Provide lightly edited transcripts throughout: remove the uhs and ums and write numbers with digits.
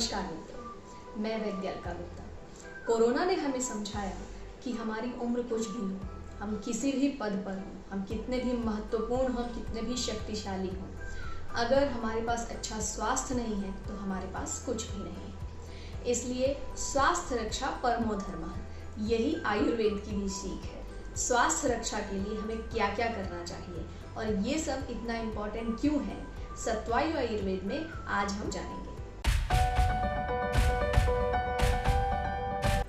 नमस्कार मित्रों, मैं वैद्यालका गुप्ता। कोरोना ने हमें समझाया कि हमारी उम्र कुछ भी हो, हम किसी भी पद पर हों, हम कितने भी महत्वपूर्ण हों, कितने भी शक्तिशाली हों, अगर हमारे पास अच्छा स्वास्थ्य नहीं है तो हमारे पास कुछ भी नहीं है। इसलिए स्वास्थ्य रक्षा परमो धर्मः, यही आयुर्वेद की भी सीख है। स्वास्थ्य रक्षा के लिए हमें क्या क्या करना चाहिए और ये सब इतना इम्पोर्टेंट क्यों है, सत्वायु आयुर्वेद में आज हम जानेंगे।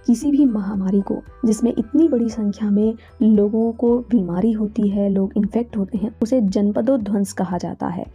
किसी भी महामारी को जिसमें इतनी बड़ी संख्या में लोगों को बीमारी होती है, लोग इन्फेक्ट होते हैं, उसे जनपदोध्वंस कहा जाता है।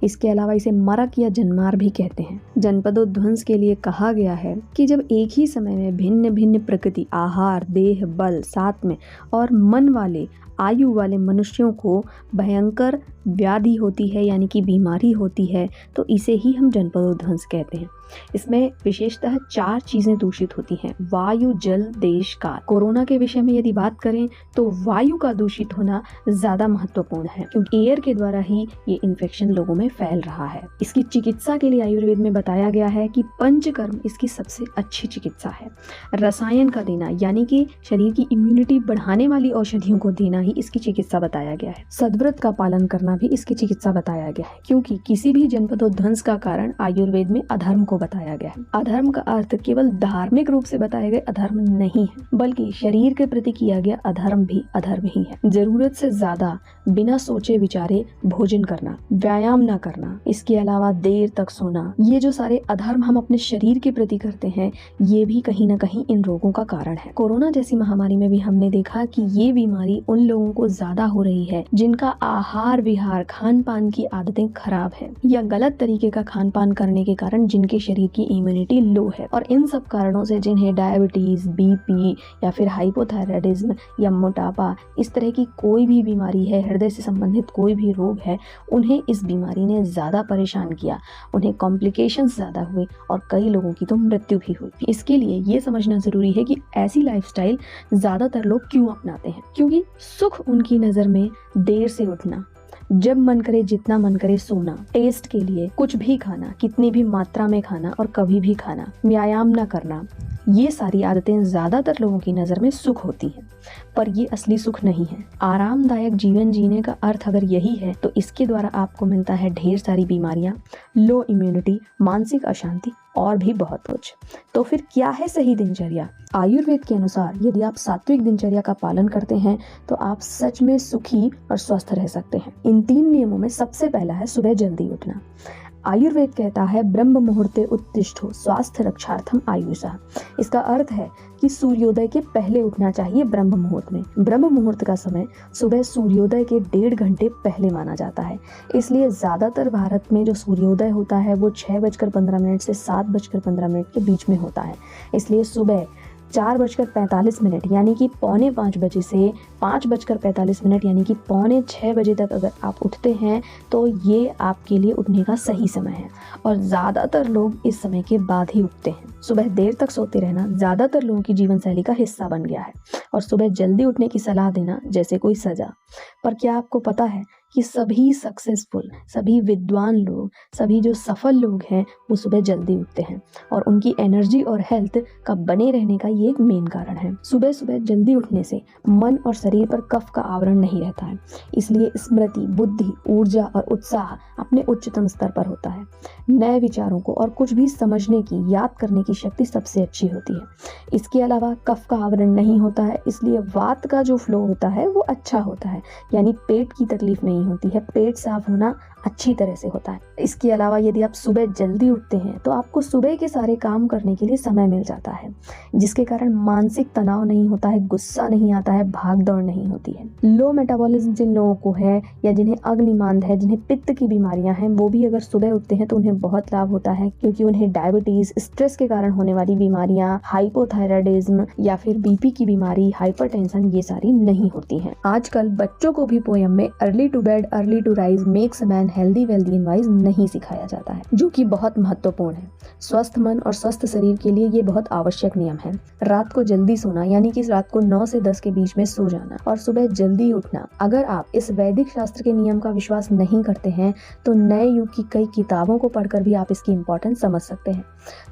इसके अलावा इसे मरक या जनमार भी कहते हैं। जनपदोध्वंस के लिए कहा गया है कि जब एक ही समय में भिन्न भिन्न प्रकृति, आहार, देह, बल, साथ में और मन वाले, आयु वाले मनुष्यों को भयंकर व्याधि होती है, यानी कि बीमारी होती है, तो इसे ही हम जनपदोध्वंस कहते हैं। इसमें विशेषतः 4 चीजें दूषित होती हैं: वायु, जल, देश, काल। कोरोना के विषय में यदि बात करें तो वायु का दूषित होना ज्यादा महत्वपूर्ण है, क्योंकि एयर के द्वारा ही ये इन्फेक्शन लोगों में फैल रहा है। इसकी चिकित्सा के लिए आयुर्वेद में बताया गया है कि पंचकर्म इसकी सबसे अच्छी चिकित्सा है। रसायन का देना, यानी कि शरीर की इम्यूनिटी बढ़ाने वाली औषधियों को देना ही इसकी चिकित्सा बताया गया है। सद्व्रत का पालन करना भी इसकी चिकित्सा बताया गया है, क्योंकि किसी भी जनपदोध्वंस का कारण आयुर्वेद में अधर्म को बताया गया है। अधर्म का अर्थ केवल धार्मिक रूप से बताए गए अधर्म नहीं है, बल्कि शरीर के प्रति किया गया अधर्म भी अधर्म ही है। जरूरत से ज्यादा बिना सोचे विचारे भोजन करना, व्यायाम न करना, इसके अलावा देर तक सोना, ये जो सारे अधर्म हम अपने शरीर के प्रति करते हैं, ये भी कहीं न कहीं इन रोगों का कारण है। कोरोना जैसी महामारी में भी हमने देखा कि ये बीमारी उन लोगों को ज्यादा हो रही है जिनका आहार विहार, खान पान की आदतें खराब है, या गलत तरीके का खान पान करने के कारण जिनके शरीर की इम्यूनिटी लो है। और इन सब कारणों से जिन्हें डायबिटीज, बीपी या फिर हाइपोथायराइडिज्म या मोटापा, इस तरह की कोई भी बीमारी है, हृदय से संबंधित कोई भी रोग है, उन्हें इस बीमारी ने ज्यादा परेशान किया, उन्हें कॉम्प्लिकेशंस ज्यादा हुए और कई लोगों की तो मृत्यु भी हुई। इसके लिए ये समझना जरूरी है कि ऐसी लाइफस्टाइल ज्यादातर लोग क्यों अपनाते हैं, क्योंकि सुख उनकी नजर में देर से उठना, जब मन करे जितना मन करे सोना, टेस्ट के लिए कुछ भी खाना, कितनी भी मात्रा में खाना और कभी भी खाना, व्यायाम न करना, ये सारी आदतें ज्यादातर लोगों की नजर में सुख होती हैं, पर ये असली सुख नहीं है। आरामदायक जीवन जीने का अर्थ अगर यही है तो इसके द्वारा आपको मिलता है ढेर सारी बीमारियां, लो इम्यूनिटी, मानसिक अशांति और भी बहुत कुछ। तो फिर क्या है सही दिनचर्या? आयुर्वेद के अनुसार यदि आप सात्विक दिनचर्या का पालन करते हैं तो आप सच में सुखी और स्वस्थ रह सकते हैं। इन 3 नियमों में सबसे पहला है सुबह जल्दी उठना। आयुर्वेद कहता है ब्रह्म मुहूर्ते उत्तिष्ठो स्वास्थ्य रक्षार्थम आयुषा। इसका अर्थ है कि सूर्योदय के पहले उठना चाहिए ब्रह्म मुहूर्त में। ब्रह्म मुहूर्त का समय सुबह सूर्योदय के 1.5 घंटे पहले माना जाता है। इसलिए ज्यादातर भारत में जो सूर्योदय होता है वो 6:15 से 7:15 के बीच में होता है। इसलिए सुबह 4:45 यानी कि 4:45 बजे से 5:45 यानी कि 5:45 बजे तक अगर आप उठते हैं तो ये आपके लिए उठने का सही समय है। और ज़्यादातर लोग इस समय के बाद ही उठते हैं। सुबह देर तक सोते रहना ज़्यादातर लोगों की जीवन शैली का हिस्सा बन गया है और सुबह जल्दी उठने की सलाह देना जैसे कोई सजा। पर क्या आपको पता है कि सभी सक्सेसफुल, सभी विद्वान लोग, सभी जो सफल लोग हैं वो सुबह जल्दी उठते हैं और उनकी एनर्जी और हेल्थ का बने रहने का ये एक मेन कारण है। सुबह सुबह जल्दी उठने से मन और शरीर पर कफ का आवरण नहीं रहता है, इसलिए स्मृति, बुद्धि, ऊर्जा और उत्साह अपने उच्चतम स्तर पर होता है। नए विचारों को और कुछ भी समझने की, याद करने की शक्ति सबसे अच्छी होती है। इसके अलावा कफ का आवरण नहीं होता है, इसलिए वात का जो फ्लो होता है वो अच्छा होता है, यानी पेट की तकलीफ नहीं होती है, पेट साफ होना अच्छी तरह से होता है। इसके अलावा यदि आप सुबह जल्दी उठते हैं तो आपको सुबह के सारे काम करने के लिए समय मिल जाता है, जिसके कारण मानसिक तनाव नहीं होता है, गुस्सा नहीं आता है, भाग दौड़ नहीं होती है। लो मेटाबॉलिज्म जिन लोगों को है या जिन्हें अग्निमांद है, जिन्हें पित्त की बीमारियां हैं, वो भी अगर सुबह उठते हैं तो उन्हें बहुत लाभ होता है, क्योंकि उन्हें डायबिटीज, स्ट्रेस के कारण होने वाली बीमारियां, हाइपोथायराइडिज्म या फिर बीपी की बीमारी, हाइपरटेंशन, ये सारी नहीं होती हैं। आजकल बच्चों को भी पोयम में early to bed early to rise makes a man healthy wealthy and wise नहीं सिखाया जाता है, जो कि बहुत महत्वपूर्ण है। स्वस्थ मन और स्वस्थ शरीर के लिए ये बहुत आवश्यक नियम है। रात को जल्दी सोना, यानी कि रात को 9 से 10 के बीच में सो जाना और सुबह जल्दी उठना। अगर आप इस वैदिक शास्त्र के नियम का विश्वास नहीं करते हैं तो नए युग की कई किताबों को पढ़कर भी आप इसकी इम्पोर्टेंस समझ सकते हैं।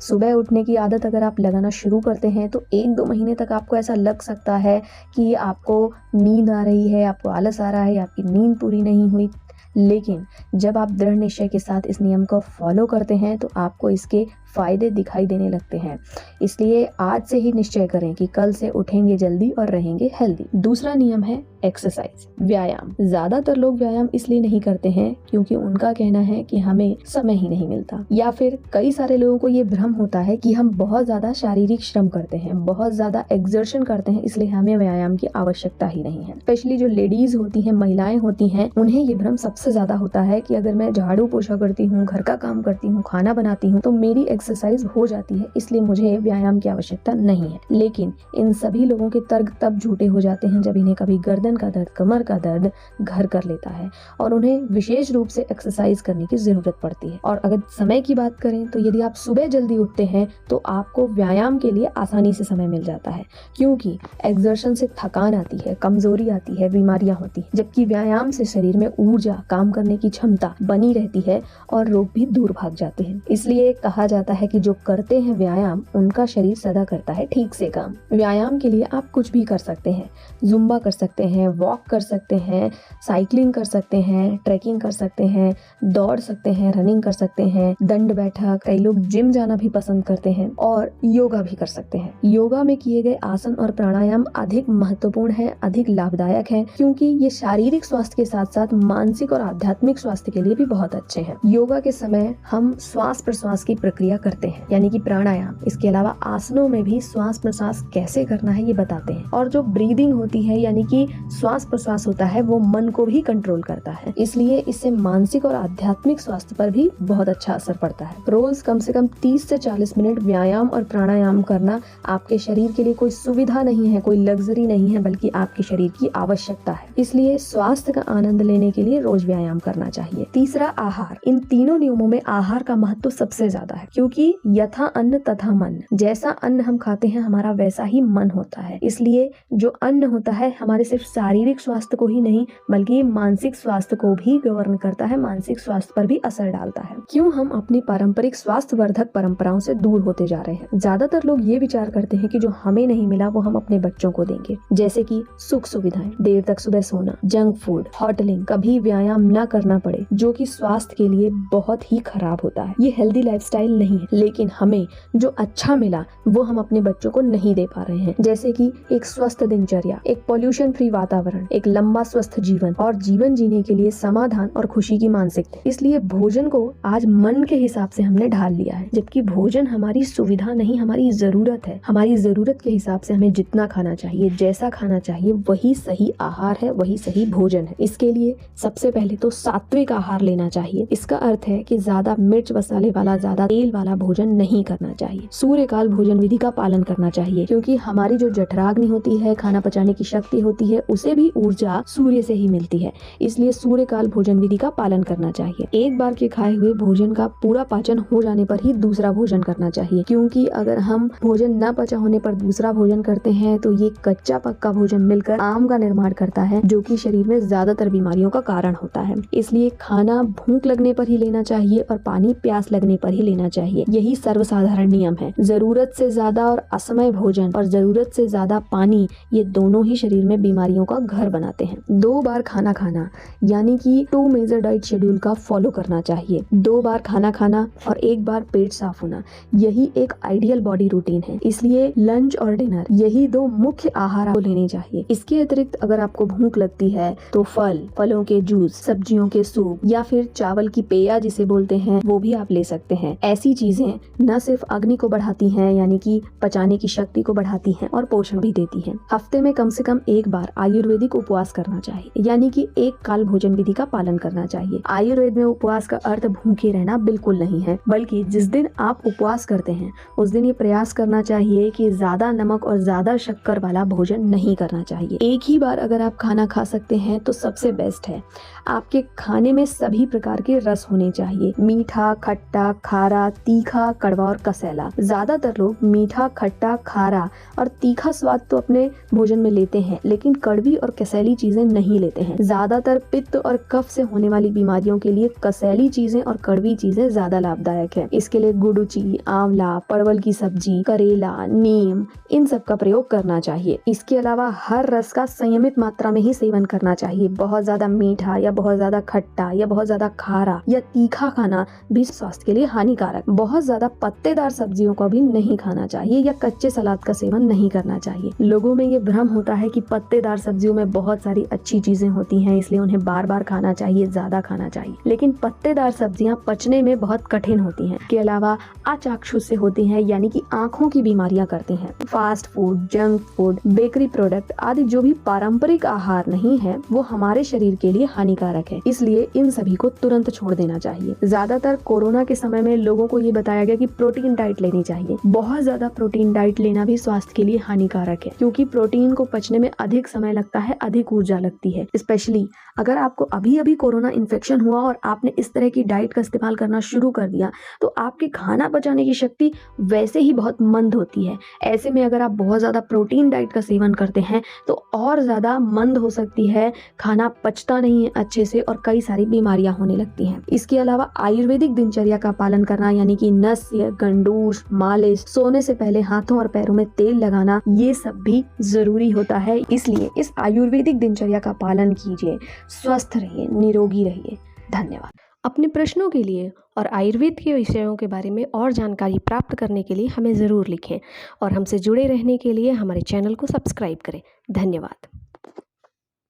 सुबह उठने की आदत अगर आप लगाना शुरू करते हैं तो 1-2 महीने तक आपको ऐसा लग सकता है कि आपको नींद आ रही है, आपको आलस आ रहा है, आपकी नींद पूरी नहीं हुई, लेकिन जब आप दृढ़ निश्चय के साथ इस नियम को फॉलो करते हैं तो आपको इसके फायदे दिखाई देने लगते हैं। इसलिए आज से ही निश्चय करें कि कल से उठेंगे जल्दी और रहेंगे हेल्दी। दूसरा नियम है एक्सरसाइज, व्यायाम। ज्यादातर लोग व्यायाम इसलिए नहीं करते हैं क्योंकि उनका कहना है कि हमें समय ही नहीं मिलता, या फिर कई सारे लोगों को ये भ्रम होता है कि हम बहुत ज्यादा शारीरिक श्रम करते हैं, बहुत ज्यादा एक्सर्शन करते हैं, इसलिए हमें व्यायाम की आवश्यकता ही नहीं है। स्पेशली जो लेडीज होती हैं, महिलाएं होती हैं, उन्हें ये भ्रम सबसे ज्यादा होता है कि अगर मैं झाड़ू पोछा करती हूँ, घर का काम करती हूँ, खाना बनाती हूँ तो मेरी एक्सरसाइज हो जाती है, इसलिए मुझे व्यायाम की आवश्यकता नहीं है। लेकिन इन सभी लोगों के तर्क तब झूठे हो जाते हैं जब इन्हें कभी गर्दन का दर्द, कमर का दर्द घर कर लेता है और उन्हें विशेष रूप से एक्सरसाइज करने की जरूरत पड़ती है। और अगर समय की बात करें तो यदि आप सुबह जल्दी उठते हैं तो आपको व्यायाम के लिए आसानी से समय मिल जाता है, क्योंकि एक्सर्शन से थकान आती है, कमजोरी आती है, बीमारियां होती है, जबकि व्यायाम से शरीर में ऊर्जा, काम करने की क्षमता बनी रहती है और रोग भी दूर भाग जाते हैं। इसलिए कहा जाता है कि जो करते हैं व्यायाम उनका शरीर सदा करता है ठीक से काम। व्यायाम के लिए आप कुछ भी कर सकते हैं, जुम्बा कर सकते हैं, वॉक कर सकते हैं, साइकिलिंग कर सकते हैं, ट्रैकिंग कर सकते हैं, दौड़ सकते हैं, रनिंग कर सकते हैं, दंड बैठक, कई लोग जिम जाना भी पसंद करते हैं और योगा भी कर सकते हैं। योगा में किए गए आसन और प्राणायाम अधिक महत्वपूर्ण है, अधिक लाभदायक है, क्योंकि ये शारीरिक स्वास्थ्य के साथ साथ मानसिक और आध्यात्मिक स्वास्थ्य के लिए भी बहुत अच्छे हैं। योगा के समय हम श्वास प्रश्वास की प्रक्रिया करते हैं, यानी कि प्राणायाम। इसके अलावा आसनों में भी श्वास प्रश्वास कैसे करना है ये बताते हैं, और जो ब्रीदिंग होती है यानी कि श्वास प्रश्वास होता है वो मन को भी कंट्रोल करता है, इसलिए इससे मानसिक और आध्यात्मिक स्वास्थ्य पर भी बहुत अच्छा असर पड़ता है। रोज कम से कम 30 से 40 मिनट व्यायाम और प्राणायाम करना आपके शरीर के लिए कोई सुविधा नहीं है, कोई लग्जरी नहीं है, बल्कि आपके शरीर की आवश्यकता है। इसलिए स्वास्थ्य का आनंद लेने के लिए रोज व्यायाम करना चाहिए। तीसरा, आहार। इन तीनों नियमों में आहार का महत्व सबसे ज्यादा है, क्योंकि यथा अन्न तथा मन, जैसा अन्न हम खाते हैं हमारा वैसा ही मन होता है। इसलिए जो अन्न होता है हमारे सिर्फ शारीरिक स्वास्थ्य को ही नहीं बल्कि मानसिक स्वास्थ्य को भी गवर्न करता है, मानसिक स्वास्थ्य पर भी असर डालता है। क्यों हम अपनी पारंपरिक स्वास्थ्य वर्धक परंपराओं से दूर होते जा रहे हैं? ज्यादातर लोग ये विचार करते हैं कि जो हमें नहीं मिला वो हम अपने बच्चों को देंगे, जैसे कि सुख सुविधाएं, देर तक सुबह सोना, जंक फूड, होटलिंग, कभी व्यायाम न करना पड़े, जो कि स्वास्थ्य के लिए बहुत ही खराब होता है। ये हेल्दी लाइफस्टाइल नहीं है। लेकिन हमें जो अच्छा मिला वो हम अपने बच्चों को नहीं दे पा रहे हैं, जैसे कि एक स्वस्थ दिनचर्या, एक पॉल्यूशन फ्री वातावरण, एक लंबा स्वस्थ जीवन और जीवन जीने के लिए समाधान और खुशी की मानसिकता। इसलिए भोजन को आज मन के हिसाब से हमने ढाल लिया है, जबकि भोजन हमारी सुविधा नहीं, हमारी जरूरत है। हमारी जरूरत के हिसाब से हमें जितना खाना चाहिए, जैसा खाना चाहिए, वही सही आहार है, वही सही भोजन है। इसके लिए सबसे पहले तो सात्विक आहार लेना चाहिए। इसका अर्थ है कि ज्यादा मिर्च मसाले वाला, ज्यादा तेल वाला भोजन नहीं करना चाहिए। सूर्यकाल भोजन विधि का पालन करना चाहिए, क्योंकि हमारी जो जठराग्नि होती है, खाना पचाने की शक्ति होती है, उसे भी ऊर्जा सूर्य से ही मिलती है। इसलिए सूर्यकाल भोजन विधि का पालन करना चाहिए। एक बार के खाए हुए भोजन का पूरा पाचन हो जाने पर ही दूसरा भोजन करना चाहिए, क्योंकि अगर हम भोजन न पचा होने पर दूसरा भोजन करते हैं तो ये कच्चा पक्का भोजन मिलकर आम का निर्माण करता है, जो कि शरीर में ज्यादातर बीमारियों का कारण होता है। इसलिए खाना भूख लगने पर ही लेना चाहिए और पानी प्यास लगने पर ही लेना चाहिए। यही सर्वसाधारण नियम है। जरूरत से ज्यादा और असमय भोजन और जरूरत से ज्यादा पानी, ये दोनों ही शरीर में बीमारियों का घर बनाते हैं। 2 बार खाना खाना, यानी कि 2 मेजर डाइट शेड्यूल का फॉलो करना चाहिए। 2 बार खाना खाना और 1 बार पेट साफ होना, यही एक आइडियल बॉडी रूटीन है। इसलिए लंच और डिनर, यही 2 मुख्य आहार आपको लेने चाहिए। इसके अतिरिक्त अगर आपको भूख लगती है तो फलों के जूस, सब्जियों के सूप या फिर चावल की पेया जिसे बोलते हैं वो भी आप ले सकते हैं। ऐसी चीज़ें न सिर्फ अग्नि को बढ़ाती हैं, यानी कि पचाने की शक्ति को बढ़ाती हैं, और पोषण भी देती हैं। हफ्ते में कम से कम एक बार आयुर्वेदिक उपवास करना चाहिए, यानी कि एक काल भोजन विधि का पालन करना चाहिए। आयुर्वेद में उपवास का अर्थ भूखे रहना बिल्कुल नहीं है, बल्कि जिस दिन आप उपवास करते हैं उस दिन ये प्रयास करना चाहिए कि ज्यादा नमक और ज्यादा शक्कर वाला भोजन नहीं करना चाहिए। एक ही बार अगर आप खाना खा सकते हैं तो सबसे बेस्ट है। आपके खाने में सभी प्रकार के रस होने चाहिए, मीठा, खट्टा, खारा, तीखा, कड़वा और कसैला। ज्यादातर लोग मीठा, खट्टा, खारा और तीखा स्वाद तो अपने भोजन में लेते हैं, लेकिन कड़वी और कसैली चीजें नहीं लेते हैं। ज्यादातर पित्त और कफ से होने वाली बीमारियों के लिए कसैली चीजें और कड़वी चीजें ज्यादा लाभदायक है। इसके लिए गुड़ुची, आंवला, परवल की सब्जी, करेला, नीम, इन सब का प्रयोग करना चाहिए। इसके अलावा हर रस का संयमित मात्रा में ही सेवन करना चाहिए। बहुत ज्यादा मीठा या बहुत ज्यादा खट्टा या बहुत ज्यादा खारा या तीखा खाना भी स्वास्थ्य के लिए हानिकारक। बहुत ज्यादा पत्तेदार सब्जियों को भी नहीं खाना चाहिए या कच्चे सलाद का सेवन नहीं करना चाहिए। लोगों में ये भ्रम होता है कि पत्तेदार सब्जियों में बहुत सारी अच्छी चीजें होती हैं, इसलिए उन्हें बार बार खाना चाहिए, ज्यादा खाना चाहिए। लेकिन पत्तेदार सब्जियां पचने में बहुत कठिन होती हैं। इसके अलावा अचाक्षुष से होती हैं, यानी कि आंखों की बीमारियां करती हैं। Fast food, junk food, bakery product आदि जो भी पारंपरिक आहार नहीं है वो हमारे शरीर के लिए हानिकारक है, इसलिए इन सभी को तुरंत छोड़ देना चाहिए। ज्यादातर कोरोना के समय में लोगों को ये बताया गया कि प्रोटीन डाइट लेनी चाहिए। बहुत ज्यादा प्रोटीन डाइट लेना भी स्वास्थ्य के लिए हानिकारक है, क्योंकि प्रोटीन को पचने में अधिक समय लगता है, अधिक ऊर्जा लगती है। स्पेशली अगर आपको अभी अभी कोरोना इन्फेक्शन हुआ और आपने इस तरह की डाइट का इस्तेमाल करना शुरू कर दिया तो आपकी खाना पचाने की शक्ति वैसे ही बहुत मंद होती है। ऐसे में अगर आप बहुत ज्यादा प्रोटीन डाइट का सेवन करते हैं तो और ज्यादा मंद हो सकती है, खाना पचता नहीं है अच्छे से और कई सारी बीमारियां होने लगती हैं। इसके अलावा आयुर्वेदिक दिनचर्या का पालन करना, यानी कि नस्य, गंडूस, मालिश, सोने से पहले हाथों और पैरों में तेल लगाना, ये सब भी जरूरी होता है। इसलिए इस आयुर्वेदिक दिनचर्या का पालन कीजिए, स्वस्थ रहिए, निरोगी रहिए। धन्यवाद। अपने प्रश्नों के लिए और आयुर्वेद के विषयों के बारे में और जानकारी प्राप्त करने के लिए हमें ज़रूर लिखें और हमसे जुड़े रहने के लिए हमारे चैनल को सब्सक्राइब करें। धन्यवाद।